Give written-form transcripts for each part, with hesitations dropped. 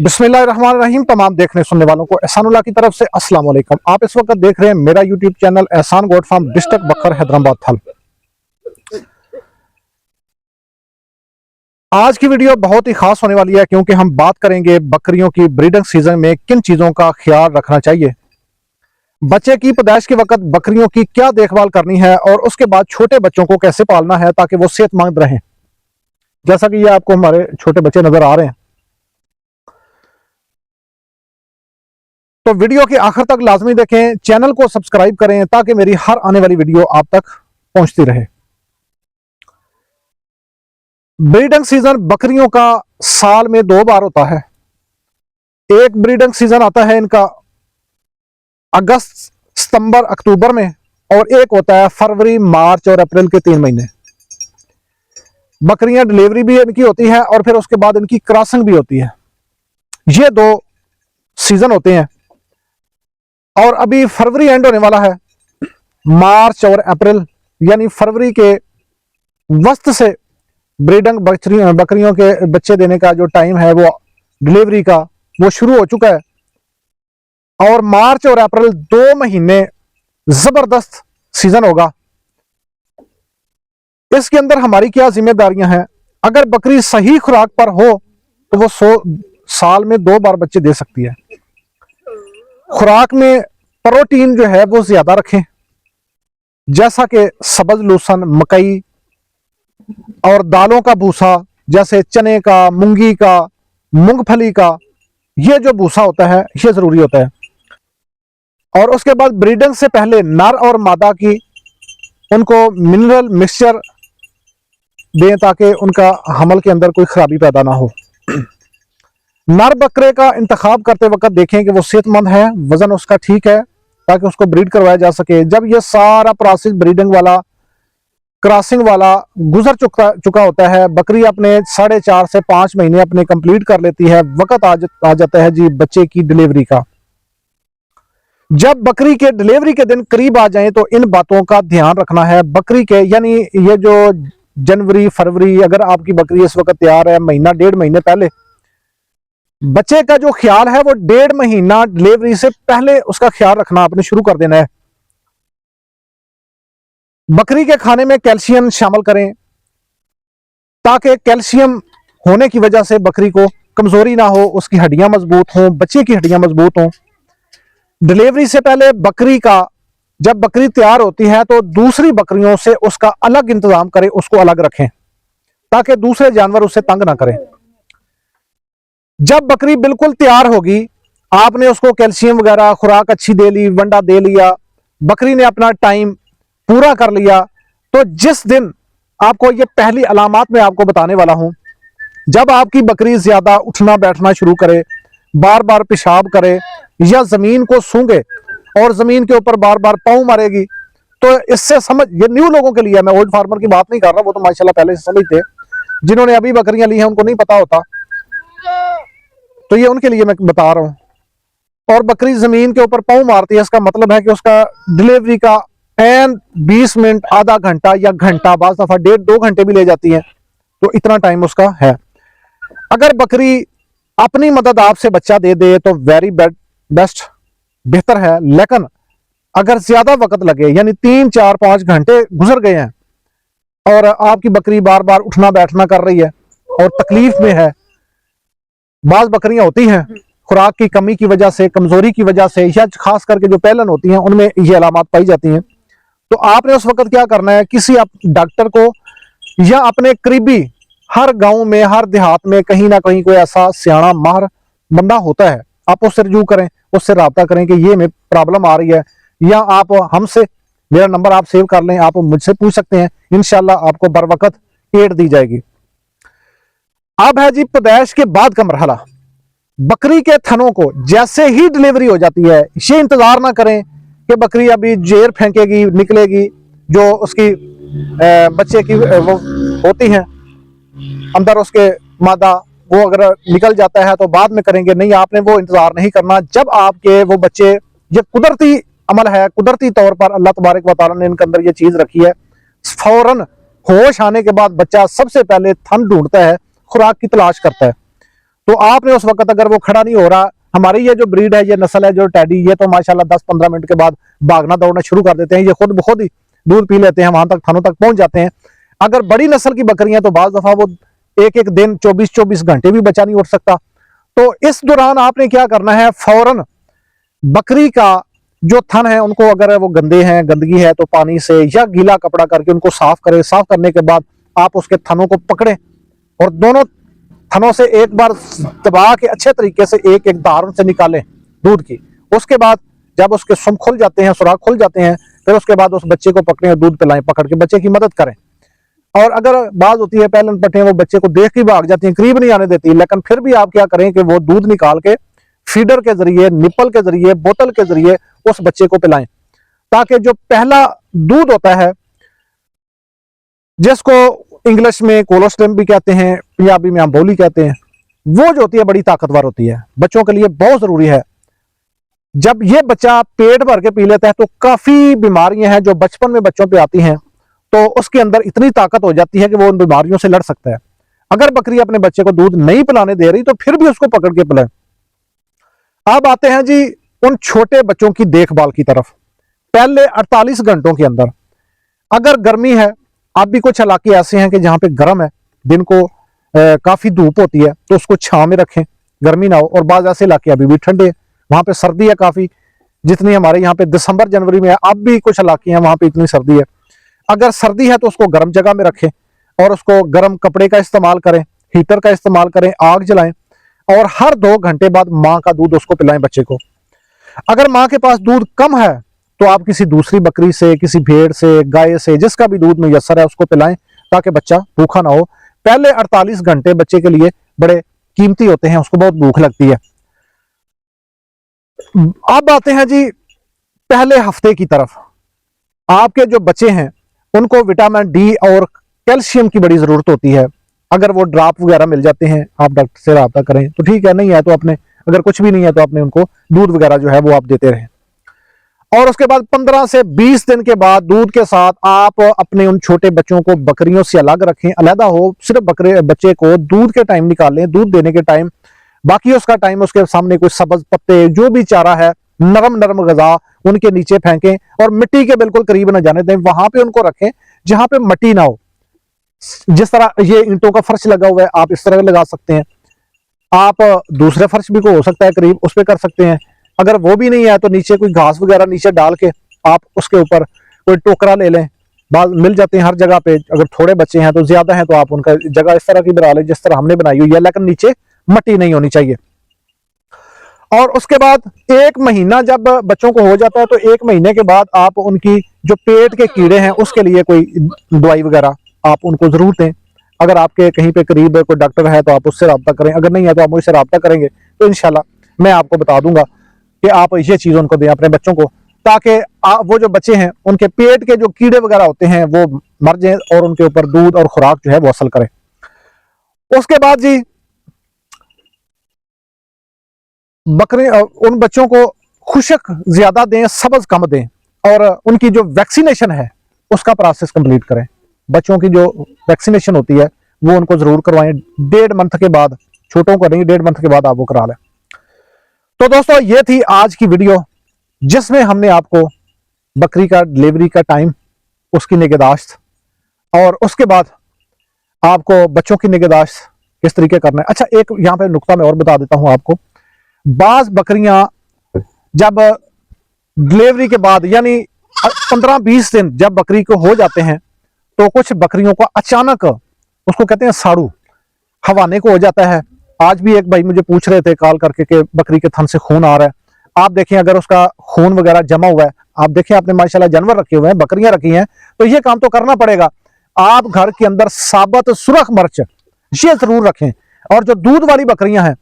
बिस्मिल्लाहिर्रहमानिर्रहीम। तमाम देखने सुनने वालों को एहसानुल्लाह की तरफ से अस्सलाम वालेकुम। आप इस वक्त देख रहे हैं मेरा यूट्यूब चैनल एहसान गोट फार्म, डिस्ट्रिक्ट बखर, हैदराबाद थल। आज की वीडियो बहुत ही खास होने वाली है क्योंकि हम बात करेंगे बकरियों की ब्रीडिंग सीजन में किन चीजों का ख्याल रखना चाहिए, बच्चे की पैदाइश के वक्त बकरियों की क्या देखभाल करनी है और उसके बाद छोटे बच्चों को कैसे पालना है ताकि वो सेहतमंद रहें। जैसा कि ये आपको हमारे छोटे बच्चे नजर आ रहे हैं, तो वीडियो के आखिर तक लाजमी देखें, चैनल को सब्सक्राइब करें ताकि मेरी हर आने वाली वीडियो आप तक पहुंचती रहे। ब्रीडिंग सीजन बकरियों का साल में 2 बार होता है। एक ब्रीडिंग सीजन आता है इनका अगस्त, सितंबर, अक्टूबर में, और एक होता है फरवरी, मार्च और अप्रैल के 3 महीने। बकरियां डिलीवरी भी इनकी होती है और फिर उसके बाद इनकी क्रॉसिंग भी होती है। ये 2 सीजन होते हैं और अभी फरवरी एंड होने वाला है। मार्च और अप्रैल यानी फरवरी के वस्त से ब्रीडिंग बकरियों के बच्चे देने का जो टाइम है वो डिलीवरी का वो शुरू हो चुका है। और मार्च और अप्रैल 2 महीने जबरदस्त सीजन होगा। इसके अंदर हमारी क्या जिम्मेदारियां हैं? अगर बकरी सही खुराक पर हो तो वो साल में 2 बार बच्चे दे सकती है। खुराक में प्रोटीन जो है वो ज्यादा रखें, जैसा कि सब्ज लूसन, मकई और दालों का भूसा जैसे चने का, मूंगी का, मूंगफली का, ये जो भूसा होता है ये जरूरी होता है। और उसके बाद ब्रीडिंग से पहले नर और मादा की उनको मिनरल मिक्सचर दें ताकि उनका हमल के अंदर कोई खराबी पैदा ना हो। नर बकरे का इंतखाब करते वक्त देखें कि वो सेहतमंद है, वजन उसका ठीक है, ताकि उसको ब्रीड करवाया जा सके। जब ये सारा प्रोसेस ब्रीडिंग वाला, क्रॉसिंग वाला गुजर चुका होता है, बकरी अपने 4.5 से 5 महीने अपने कंप्लीट कर लेती है, वक्त आ जाता है जी बच्चे की डिलीवरी का। जब बकरी के डिलीवरी के दिन करीब आ जाएं तो इन बातों का ध्यान रखना है। बकरी के यानी ये जो जनवरी, फरवरी, अगर आपकी बकरी इस वक्त तैयार है, महीना 1.5 महीने पहले, बच्चे का जो ख्याल है वो 1.5 महीना डिलीवरी से पहले उसका ख्याल रखना आपने शुरू कर देना है। बकरी के खाने में कैल्शियम शामिल करें ताकि कैल्शियम होने की वजह से बकरी को कमजोरी ना हो, उसकी हड्डियां मजबूत हों, बच्चे की हड्डियां मजबूत हों। डिलीवरी से पहले बकरी का, जब बकरी तैयार होती है तो दूसरी बकरियों से उसका अलग इंतजाम करें, उसको अलग रखें ताकि दूसरे जानवर उससे तंग ना करें। जब बकरी बिल्कुल तैयार होगी, आपने उसको कैल्शियम वगैरह खुराक अच्छी दे ली, वंडा दे लिया, बकरी ने अपना टाइम पूरा कर लिया, तो जिस दिन आपको ये पहली अलामात में आपको बताने वाला हूं, जब आपकी बकरी ज्यादा उठना बैठना शुरू करे, बार बार पेशाब करे या जमीन को सूंघे और जमीन के ऊपर बार बार पाँव मारेगी, तो इससे समझ, ये न्यू लोगों के लिए, मैं ओल्ड फार्मर की बात नहीं कर रहा, वो तो माशाल्लाह पहले से समझते, जिन्होंने अभी बकरियां ली हैं उनको नहीं पता होता, तो ये उनके लिए मैं बता रहा हूं। और बकरी जमीन के ऊपर पाँव मारती है, इसका मतलब है कि उसका डिलीवरी का एन 20 मिनट, आधा घंटा या घंटा, बाज़ दफा 1.5-2 घंटे भी ले जाती है, तो इतना टाइम उसका है। अगर बकरी अपनी मदद आपसे बच्चा दे दे तो वेरी बेस्ट, बेहतर है। लेकिन अगर ज्यादा वक्त लगे, यानी 3-4-5 घंटे गुजर गए हैं और आपकी बकरी बार बार उठना बैठना कर रही है और तकलीफ में है, बाज बकरियां होती हैं खुराक की कमी की वजह से, कमजोरी की वजह से, या खास करके जो पहलन होती हैं उनमें ये अलामत पाई जाती हैं, तो आपने उस वक्त क्या करना है, किसी डॉक्टर को या अपने करीबी, हर गांव में, हर देहात में कहीं ना कहीं कोई ऐसा सियाना माहर बंदा होता है, आप उससे रजू करें, उससे रब्ता करें कि ये में प्रॉब्लम आ रही है, या आप हमसे, मेरा नंबर आप सेव कर लें, आप मुझसे पूछ सकते हैं, इंशाल्लाह आपको बर वक्त एड दी जाएगी। अब है जी पैदाइश के बाद का मरहला। बकरी के थनों को जैसे ही डिलीवरी हो जाती है, ये इंतजार ना करें कि बकरी अभी जेर फेंकेगी, निकलेगी, जो उसकी बच्चे की वो होती हैं अंदर उसके मादा, वो अगर निकल जाता है तो बाद में करेंगे, नहीं, आपने वो इंतजार नहीं करना। जब आपके वो बच्चे, ये कुदरती अमल है, कुदरती तौर पर अल्लाह तबारक व तआला ने इनके अंदर ये चीज रखी है, फौरन होश आने के बाद बच्चा सबसे पहले थन ढूंढता है, खुराक की तलाश करता है। तो आपने उस वक्त अगर वो खड़ा नहीं हो रहा, हमारी ये जो ब्रीड है, ये नस्ल है जो टेडी, ये तो माशाल्लाह 10-15 मिनट के बाद भागना दौड़ना शुरू कर देते हैं, ये खुद ब खुद ही दूध पी लेते हैं, वहां तक थनों तक पहुंच जाते हैं। अगर बड़ी नस्ल की बकरियां तो बाज दफा वो एक एक दिन 24-24 घंटे भी बच्चा नहीं उठ सकता। तो इस दौरान आपने क्या करना है, फौरन बकरी का जो थन है उनको, अगर वो गंदे हैं, गंदगी है, तो पानी से या गीला कपड़ा करके उनको साफ करें। साफ करने के बाद आप उसके थनों को पकड़ें और दोनों थनों से एक बार दबा के अच्छे तरीके से एक एक धार से निकालें दूध की। उसके बाद जब उसके सुम खुल जाते हैं, सुराख खुल जाते हैं, फिर उसके बाद उस बच्चे को पकड़ें और दूध पिलाएं, पकड़ के बच्चे की मदद करें। और अगर बाज होती है पहलन पट्टियां, वो बच्चे को देख के भाग जाती हैं, करीब नहीं आने देती, लेकिन फिर भी आप क्या करें कि वो दूध निकाल के फीडर के जरिए, निप्पल के जरिए, बोतल के जरिए उस बच्चे को पिलाएं, ताकि जो पहला दूध होता है, जिसको इंग्लिश में कोलोस्ट्रम भी कहते हैं, पंजाबी में अम्बोली कहते हैं, वो जो होती है बड़ी ताकतवर होती है, बच्चों के लिए बहुत जरूरी है। जब ये बच्चा पेट भर के पी लेता है तो काफी बीमारियां हैं जो बचपन में बच्चों पे आती हैं, तो उसके अंदर इतनी ताकत हो जाती है कि वो उन बीमारियों से लड़ सकता है। अगर बकरी अपने बच्चे को दूध नहीं पिलाने दे रही तो फिर भी उसको पकड़ के पिलाएं। अब आते हैं जी उन छोटे बच्चों की देखभाल की तरफ। पहले 48 घंटों के अंदर, अगर गर्मी है, आप भी कुछ इलाके ऐसे हैं कि जहां पे गर्म है, दिन को काफी धूप होती है, तो उसको छांव में रखें, गर्मी ना हो। और बाद ऐसे इलाके अभी भी ठंडे हैं, वहां पे सर्दी है काफी, जितनी हमारे यहाँ पे दिसंबर जनवरी में है, अब भी कुछ इलाके हैं वहां पे इतनी सर्दी है। अगर सर्दी है तो उसको गर्म जगह में रखें और उसको गर्म कपड़े का इस्तेमाल करें, हीटर का इस्तेमाल करें, आग जलाएं और हर 2 घंटे बाद माँ का दूध उसको पिलाएं बच्चे को। अगर माँ के पास दूध कम है तो आप किसी दूसरी बकरी से, किसी भेड़ से, गाय से, जिसका भी दूध मुयस्सर है उसको पिलाएं, ताकि बच्चा भूखा ना हो। पहले 48 घंटे बच्चे के लिए बड़े कीमती होते हैं, उसको बहुत भूख लगती है। अब आते हैं जी पहले हफ्ते की तरफ। आपके जो बच्चे हैं उनको विटामिन डी और कैल्शियम की बड़ी जरूरत होती है। अगर वो ड्रॉप वगैरह मिल जाते हैं, आप डॉक्टर से रब्ता करें तो ठीक है, नहीं है तो अपने, अगर कुछ भी नहीं है तो अपने उनको दूध वगैरह जो है वो आप देते रहें। और उसके बाद 15 से 20 दिन के बाद दूध के साथ आप अपने उन छोटे बच्चों को बकरियों से अलग रखें, अलहदा हो, सिर्फ बच्चे को दूध के टाइम निकालें, दूध देने के टाइम, बाकी उसका टाइम उसके सामने कोई सब्ज पत्ते, जो भी चारा है, नरम नरम गजा उनके नीचे फेंकें और मिट्टी के बिल्कुल करीब न जाने दें। वहां पे उनको रखें जहां पे मिट्टी ना हो। जिस तरह ये ईंटों का फर्श लगा हुआ है, आप इस तरह लगा सकते हैं। आप दूसरे फर्श भी को हो सकता है करीब, उस पर कर सकते हैं। अगर वो भी नहीं है तो नीचे कोई घास वगैरह नीचे डाल के आप उसके ऊपर कोई टोकरा ले लें, बाल मिल जाते हैं हर जगह पे। अगर थोड़े बच्चे हैं तो ज्यादा हैं तो आप उनका जगह इस तरह की बना लें जिस तरह हमने बनाई हुई है, लेकिन नीचे मिट्टी नहीं होनी चाहिए। और उसके बाद 1 महीना जब बच्चों को हो जाता है तो 1 महीने के बाद आप उनकी जो पेट के कीड़े हैं उसके लिए कोई दवाई वगैरह आप उनको जरूर दें। अगर आपके कहीं पे करीब कोई डॉक्टर है तो आप उससे रब्ता करें, अगर नहीं है तो आप मुझसे रब्ता करेंगे तो इंशाल्लाह मैं आपको बता दूंगा कि आप ये चीज उनको दें अपने बच्चों को, ताकि वो जो बच्चे हैं उनके पेट के जो कीड़े वगैरह होते हैं वो मर जाएं और उनके ऊपर दूध और खुराक जो है वो असल करें। उसके बाद जी बकरे उन बच्चों को खुशक ज्यादा दें, सब्ज कम दें, और उनकी जो वैक्सीनेशन है उसका प्रोसेस कंप्लीट करें। बच्चों की जो वैक्सीनेशन होती है वो उनको जरूर करवाएं 1.5 मंथ के बाद, छोटों को नहीं, 1.5 मंथ के बाद आप वो करा लें। तो दोस्तों ये थी आज की वीडियो जिसमें हमने आपको बकरी का डिलीवरी का टाइम, उसकी निगहदाश्त और उसके बाद आपको बच्चों की निगहदाश्त किस तरीके करना है। अच्छा, एक यहाँ पे नुकता मैं और बता देता हूँ आपको। बाज बकरियां जब डिलीवरी के बाद यानी 15-20 दिन जब बकरी को हो जाते हैं तो कुछ बकरियों को अचानक, उसको कहते हैं साड़ू, हवाने को हो जाता है। आज भी एक भाई मुझे पूछ रहे थे कॉल करके कि बकरी के थन से खून आ रहा है। आप देखें अगर उसका खून वगैरह जमा हुआ है, आप देखें आपने माशाल्लाह जानवर रखे हुए हैं, बकरियां रखी हैं, तो ये काम तो करना पड़ेगा। आप घर के अंदर साबुत सुरख मिर्च ये जरूर रखें। और जो दूध वाली बकरियां हैं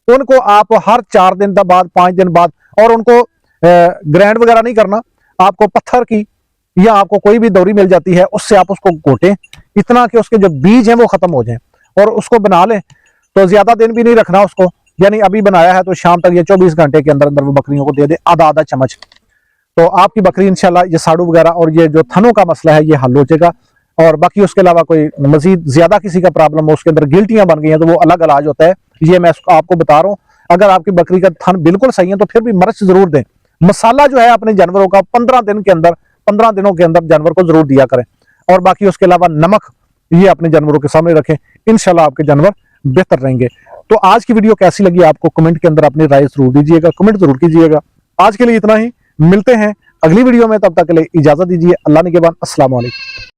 उनको आप हर 4 दिन बाद, 5 दिन बाद, और उनको ग्राइंड वगैरह नहीं करना, आपको पत्थर की या आपको कोई भी दौरी मिल जाती है उससे आप उसको घोटें इतना कि उसके जो बीज हैं वो खत्म हो जाएं और उसको बना लें। तो ज्यादा दिन भी नहीं रखना उसको, यानी अभी बनाया है तो शाम तक ये 24 घंटे के अंदर अंदर वो बकरियों को दे दे आधा चम्मच। तो आपकी बकरी इंशाल्लाह ये साड़ू वगैरह और ये जो थनों का मसला है ये हल हो जाएगा। और बाकी उसके अलावा कोई मजीद ज्यादा किसी का प्रॉब्लम हो, उसके अंदर गिल्टियां बन गई हैं, तो वो अलग इलाज होता है, ये मैं आपको बता रहा हूँ। अगर आपकी बकरी का थन बिल्कुल सही है तो फिर भी मिर्च जरूर दें। मसाला जो है अपने जानवरों का 15 दिन के अंदर, 15 दिनों के अंदर जानवर को जरूर दिया करें। और बाकी उसके अलावा नमक ये अपने जानवरों के सामने रखें, इंशाल्लाह आपके जानवर बेहतर रहेंगे। तो आज की वीडियो कैसी लगी आपको कमेंट के अंदर अपनी राय जरूर दीजिएगा, कमेंट जरूर कीजिएगा। आज के लिए इतना ही, मिलते हैं अगली वीडियो में, तब तक के लिए इजाजत दीजिए। अल्लाह निगहबान, अस्सलाम वालेकुम।